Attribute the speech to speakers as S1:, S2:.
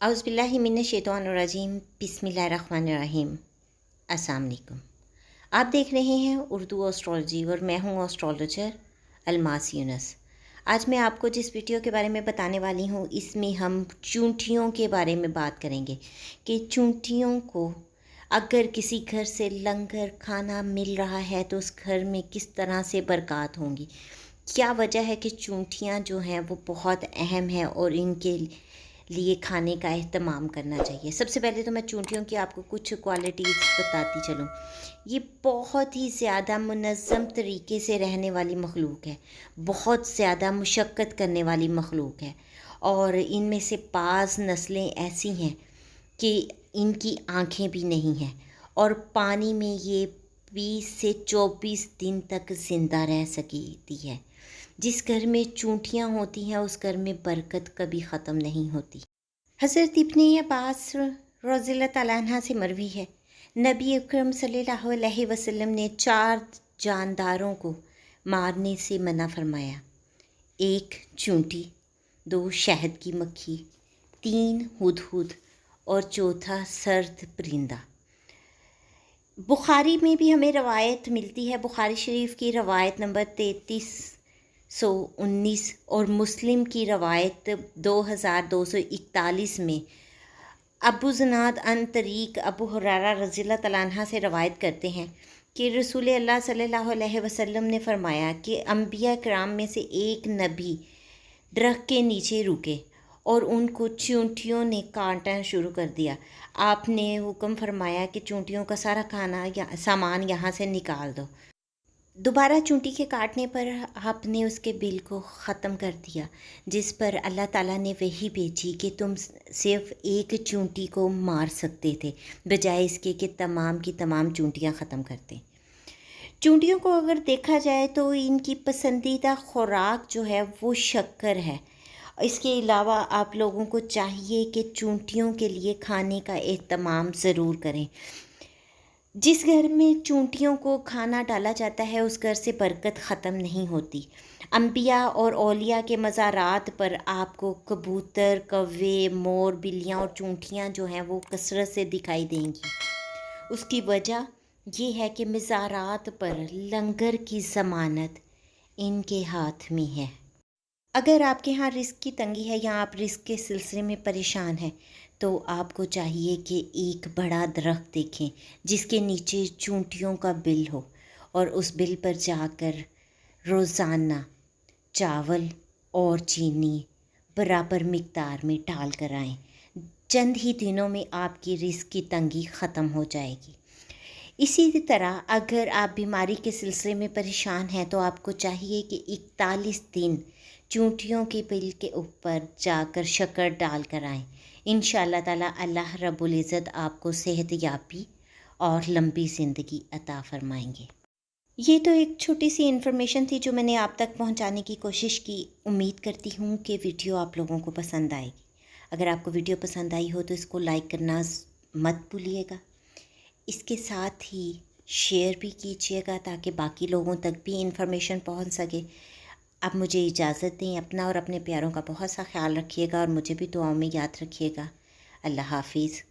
S1: औज़ुबिल्लाहि मिनश्शैतानिर्रजीम बिस्मिल्लाहिर्रहमानिर्रहीम। अस्सलाम वालेकुम। आप देख रहे हैं उर्दू एस्ट्रोलॉजी और मैं हूँ एस्ट्रोलॉजर अलमास यूनुस। आज मैं आपको जिस वीडियो के बारे में बताने वाली हूँ, इसमें हम चूंटियों के बारे में बात करेंगे कि चूंटियों को अगर किसी घर से लंगर खाना मिल रहा है तो उस घर में किस तरह से बरक़ात होंगी। क्या वजह है कि चूंटियाँ जो हैं वो बहुत अहम है और इनके लिए खाने का एहतमाम करना चाहिए। सबसे पहले तो मैं चूंटियों की आपको कुछ क्वालिटीज़ बताती चलूँ। ये बहुत ही ज़्यादा मुनज़्ज़म तरीके से रहने वाली मखलूक है, बहुत ज़्यादा मुशक्क़त करने वाली मखलूक है और इनमें से बाज़ नस्लें ऐसी हैं कि इनकी आँखें भी नहीं हैं और पानी में ये 20 से 24 दिन तक ज़िंदा रह सकती है। जिस घर में चूंटियाँ होती हैं उस घर में बरकत कभी ख़त्म नहीं होती। हज़रत इब्न अब्बास रज़ियल्लाहु तआला अन्हा से मरवी है, नबी अकरम सल्लल्लाहु अलैहि वसल्लम ने 4 जानदारों को मारने से मना फरमाया। 1 चूंटी, 2 शहद की मक्खी, 3 हुदहुद और चौथा सर्द परिंदा। बुखारी में भी हमें रवायत मिलती है, बुखारी शरीफ की रवायत नंबर 3319 और मुस्लिम की रवायत 2241 में अबू ज़नाद अन तरीक़ अबू हुरैरा रज़ियल्लाहु तआला अन्हा से रवायत करते हैं कि रसूल अल्लाह सल्लल्लाहु अलैहि वसल्लम ने फ़रमाया कि अंबिया किराम में से एक नबी दरख्त के नीचे रुके और उनको चूंटियों ने काटना शुरू कर दिया। आपने हुक्म फरमाया कि चूंटियों का सारा खाना या सामान यहाँ से निकाल दो। दोबारा चूंटी के काटने पर आपने उसके बिल को ख़त्म कर दिया, जिस पर अल्लाह ताला ने वही भेजी कि तुम सिर्फ़ एक चूंटी को मार सकते थे बजाय इसके कि तमाम की तमाम चूंटियाँ ख़त्म करते। चूंटियों को अगर देखा जाए तो इनकी पसंदीदा खुराक जो है वो शक्कर है। इसके अलावा आप लोगों को चाहिए कि चूंटियों के लिए खाने का एहतमाम ज़रूर करें। जिस घर में चूंटियों को खाना डाला जाता है उस घर से बरकत ख़त्म नहीं होती। अंबिया और औलिया के मज़ारात पर आपको कबूतर, कौवे, मोर, बिल्लियाँ और चूंटियाँ जो हैं वो कसरत से दिखाई देंगी। उसकी वजह ये है कि मज़ारात पर लंगर की ज़मानत इनके हाथ में है। अगर आपके यहाँ रिस्क की तंगी है या आप रिस्क के सिलसिले में परेशान हैं तो आपको चाहिए कि एक बड़ा दरख्त देखें जिसके नीचे चूंटियों का बिल हो और उस बिल पर जाकर रोज़ाना चावल और चीनी बराबर मिक़दार में डाल कर आएँ। चंद ही दिनों में आपकी रिस्क की तंगी ख़त्म हो जाएगी। इसी तरह अगर आप बीमारी के सिलसिले में परेशान हैं तो आपको चाहिए कि 41 दिन चूंटियों के बिल के ऊपर जाकर शक्कर डाल कर आएँ। इंशाअल्लाह ताला अल्लाह रब्बुल इज़्ज़त आपको सेहत याबी और लंबी ज़िंदगी अता फ़रमाएंगे। ये तो एक छोटी सी इन्फॉर्मेशन थी जो मैंने आप तक पहुंचाने की कोशिश की। उम्मीद करती हूँ कि वीडियो आप लोगों को पसंद आएगी। अगर आपको वीडियो पसंद आई हो तो इसको लाइक करना मत भूलिएगा। इसके साथ ही शेयर भी कीजिएगा ताकि बाकी लोगों तक भी इन्फॉर्मेशन पहुंच सके। अब मुझे इजाज़त दें। अपना और अपने प्यारों का बहुत सा ख्याल रखिएगा और मुझे भी दुआओं में याद रखिएगा। अल्लाह हाफ़िज़।